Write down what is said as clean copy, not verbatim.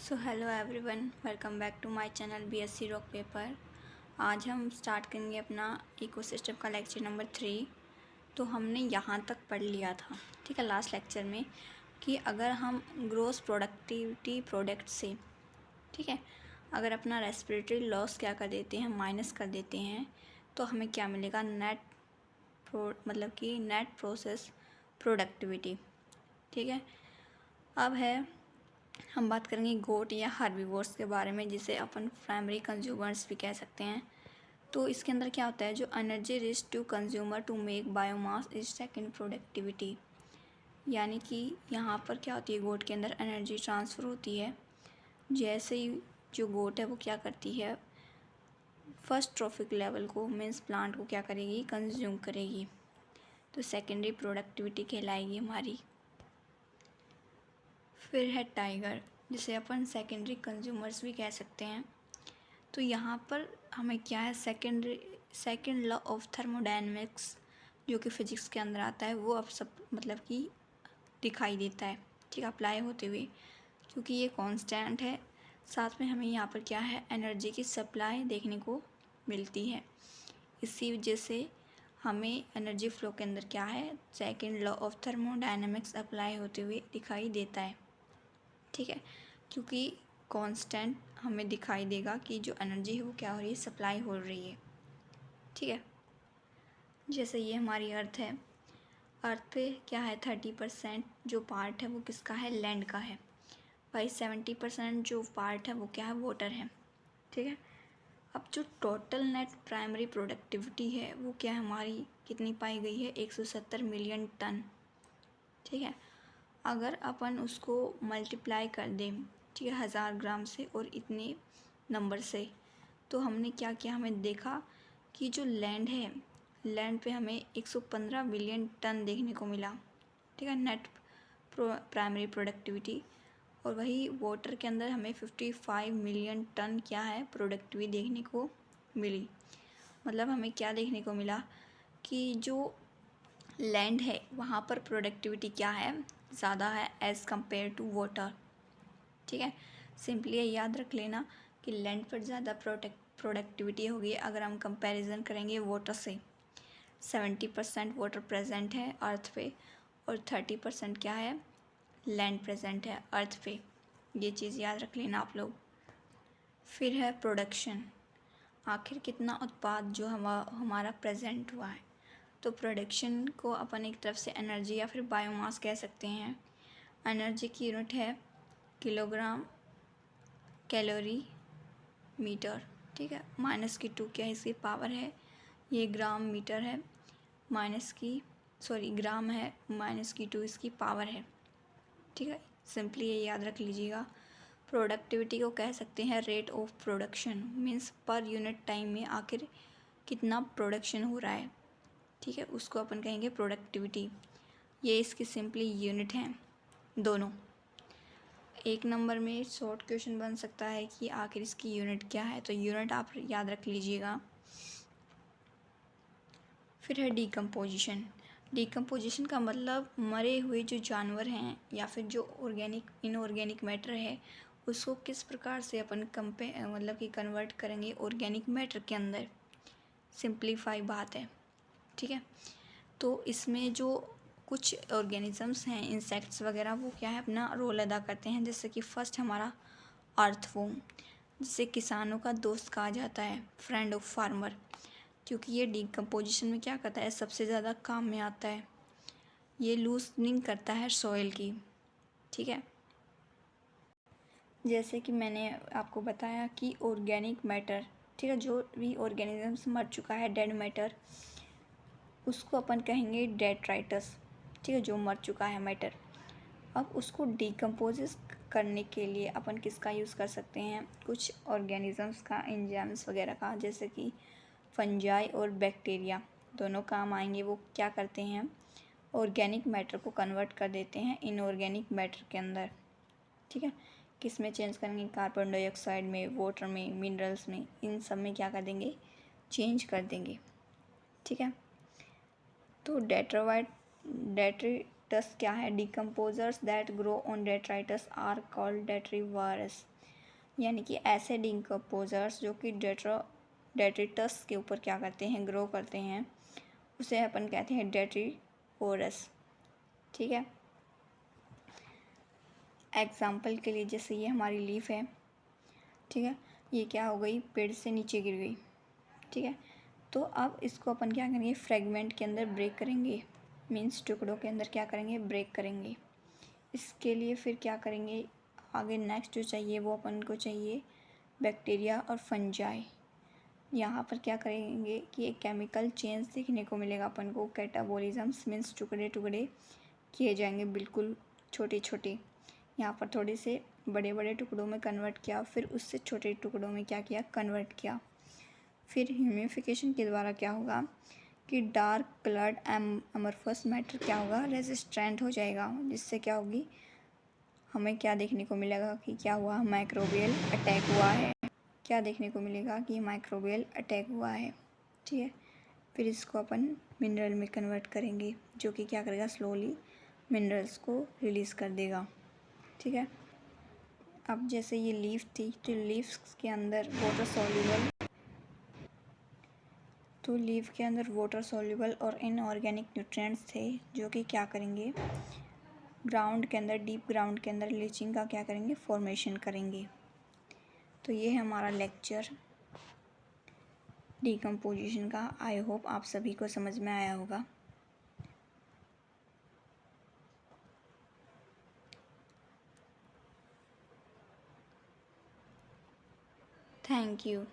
So hello everyone, welcome back to my channel BSc rock paper. आज हम start करेंगे अपना इकोसिस्टम का लेक्चर नंबर 3। तो हमने यहाँ तक पढ़ लिया था, ठीक है, लास्ट लेक्चर में, कि अगर हम ग्रोस प्रोडक्टिविटी प्रोडक्ट से, ठीक है, अगर अपना रेस्पिरेटरी लॉस क्या कर देते हैं, माइनस कर देते हैं, तो हमें क्या मिलेगा, मतलब कि नेट प्रोसेस प्रोडक्टिविटी। ठीक है, अब है हम बात करेंगे गोट या हर्बीवोर्स के बारे में, जिसे अपन प्राइमरी कंज्यूमर्स भी कह सकते हैं। तो इसके अंदर क्या होता है, जो energy rich to consumer to make biomass is second productivity. यानी कि यहाँ पर क्या होती है, गोट के अंदर एनर्जी ट्रांसफ़र होती है। जैसे ही जो गोट है वो क्या करती है, फर्स्ट ट्रॉफिक लेवल को मीन्स प्लांट को क्या करेगी, कंज्यूम करेगी, तो सेकेंडरी प्रोडक्टिविटी कहलाएगी हमारी। फिर है टाइगर, जिसे अपन सेकेंडरी कंज्यूमर्स भी कह सकते हैं। तो यहाँ पर हमें क्या है, सेकेंड लॉ ऑफ थर्मोडायनेमिक्स जो कि फ़िज़िक्स के अंदर आता है, वो अब सब मतलब कि दिखाई देता है, ठीक, अप्लाई होते हुए, क्योंकि ये कांस्टेंट है। साथ में हमें यहाँ पर क्या है, एनर्जी की सप्लाई देखने को मिलती है। इसी वजह से हमें एनर्जी फ्लो के अंदर क्या है, second law of thermodynamics apply होते हुए दिखाई देता है, ठीक है, क्योंकि कांस्टेंट हमें दिखाई देगा कि जो एनर्जी है वो क्या हो रही है, सप्लाई हो रही है, ठीक है। जैसे ये हमारी अर्थ है, अर्थ पे क्या है, 30% जो पार्ट है वो किसका है, लैंड का है। भाई 70% जो पार्ट है वो क्या है, वाटर है, ठीक है। अब जो टोटल नेट प्राइमरी प्रोडक्टिविटी है वो क्या है, हमारी कितनी पाई गई है, 170 मिलियन टन, ठीक है। अगर अपन उसको मल्टीप्लाई कर दें, ठीक है, 1000 ग्राम से और इतने नंबर से, तो हमने क्या किया, हमें देखा कि जो लैंड है, लैंड पे हमें 115 बिलियन टन देखने को मिला, ठीक है, नेट प्राइमरी प्रोडक्टिविटी। और वही वाटर के अंदर हमें 55 मिलियन टन क्या है, प्रोडक्टिविटी देखने को मिली। मतलब हमें क्या देखने को मिला कि जो लैंड है वहाँ पर प्रोडक्टिविटी क्या है, ज़्यादा है एज़ कंपेयर टू वाटर, ठीक है। सिंपली ये याद रख लेना कि लैंड पर ज़्यादा प्रोडक्टिविटी होगी अगर हम कंपैरिजन करेंगे वाटर से। 70% वाटर प्रेजेंट है अर्थ पे और 30% क्या है, लैंड प्रेजेंट है अर्थ पे। ये चीज़ याद रख लेना आप लोग। फिर है प्रोडक्शन, आखिर कितना उत्पाद जो हमारा प्रेजेंट हुआ है। तो प्रोडक्शन को अपन एक तरफ से एनर्जी या फिर बायोमास कह सकते हैं। एनर्जी की यूनिट है किलोग्राम कैलोरी मीटर, ठीक है, -2 क्या इसकी पावर है, ये ग्राम मीटर है, ग्राम है, -2 इसकी पावर है, ठीक है। सिंपली ये याद रख लीजिएगा। प्रोडक्टिविटी को कह सकते हैं rate of production, means per unit time में आखिर कितना प्रोडक्शन हो रहा है, ठीक है, उसको अपन कहेंगे प्रोडक्टिविटी। ये इसकी सिंपली यूनिट हैं दोनों। एक नंबर में शॉर्ट क्वेश्चन बन सकता है कि आखिर इसकी यूनिट क्या है, तो यूनिट आप याद रख लीजिएगा। फिर है डीकम्पोजिशन। डीकम्पोजिशन का मतलब मरे हुए जो जानवर हैं या फिर जो इनऑर्गेनिक मैटर है उसको किस प्रकार से अपन मतलब कि कन्वर्ट करेंगे ऑर्गेनिक मैटर के अंदर। सिंप्लीफाई बात है, ठीक है। तो इसमें जो कुछ ऑर्गेनिजम्स हैं, इंसेक्ट्स वगैरह, वो क्या है, अपना रोल अदा करते हैं। जैसे कि फर्स्ट हमारा अर्थवॉर्म, जिसे किसानों का दोस्त कहा जाता है, फ्रेंड ऑफ फार्मर, क्योंकि ये डिकम्पोजिशन में क्या करता है, सबसे ज़्यादा काम में आता है। ये लूजनिंग करता है सॉइल की, ठीक है। जैसे कि मैंने आपको बताया कि ऑर्गेनिक मैटर, ठीक है, जो भी ऑर्गेनिजम्स मर चुका है, डेड मैटर, उसको अपन कहेंगे डेट्राइटस, ठीक है, जो मर चुका है मैटर। अब उसको डिकम्पोज करने के लिए अपन किसका यूज़ कर सकते हैं, कुछ ऑर्गेनिजम्स का, एंजाइम्स वगैरह का, जैसे कि फंजाई और बैक्टीरिया दोनों काम आएंगे। वो क्या करते हैं, ऑर्गेनिक मैटर को कन्वर्ट कर देते हैं इनऑर्गेनिक मैटर के अंदर, ठीक है। किस में चेंज करेंगे, कार्बन डाइऑक्साइड में, वाटर में, मिनरल्स में, इन सब में क्या कर देंगे, चेंज कर देंगे, ठीक है। तो डेट्रिटस क्या है, decomposers that grow on detritus are called detritivores. यानी कि ऐसे डिकम्पोजर्स जो कि डेट्रिटस के ऊपर क्या करते हैं, ग्रो करते हैं, उसे अपन कहते हैं डेट्रीपोरस। ठीक है, एग्जाम्पल के लिए जैसे ये हमारी लीफ है, ठीक है, ये क्या हो गई, पेड़ से नीचे गिर गई। ठीक है, तो अब इसको अपन क्या करेंगे, फ्रेगमेंट के अंदर ब्रेक करेंगे, मीन्स टुकड़ों के अंदर क्या करेंगे, ब्रेक करेंगे। इसके लिए फिर क्या करेंगे, आगे नेक्स्ट जो चाहिए वो अपन को चाहिए बैक्टीरिया और फंजाई। यहाँ पर क्या करेंगे कि एक केमिकल चेंज देखने को मिलेगा अपन को, कैटाबोलिज्म्स मीन्स टुकड़े टुकड़े किए जाएंगे, बिल्कुल छोटे छोटे। यहाँ पर थोड़े से बड़े बड़े टुकड़ों में कन्वर्ट किया, फिर उससे छोटे टुकड़ों में क्या किया, कन्वर्ट किया। फिर ह्यूमिफिकेशन के द्वारा क्या होगा कि डार्क कलर्ड अमरफस मैटर क्या होगा, रेजिस्टेंट हो जाएगा, जिससे क्या होगी, हमें क्या देखने को मिलेगा कि क्या हुआ, माइक्रोबियल अटैक हुआ है। क्या देखने को मिलेगा कि माइक्रोबियल अटैक हुआ है। ठीक है, फिर इसको अपन मिनरल में कन्वर्ट करेंगे, जो कि क्या करेगा, स्लोली मिनरल्स को रिलीज़ कर देगा। ठीक है, अब जैसे ये लीफ थी, तो लीव्स के अंदर वाटर सॉल्युबल, तो लीफ के अंदर वाटर सॉल्युबल और इनऑर्गेनिक न्यूट्रिएंट्स थे, जो कि क्या करेंगे, ग्राउंड के अंदर, डीप ग्राउंड के अंदर लीचिंग का क्या करेंगे, फॉर्मेशन करेंगे। तो ये है हमारा लेक्चर डिकम्पोजिशन का। आई होप आप सभी को समझ में आया होगा। Thank you.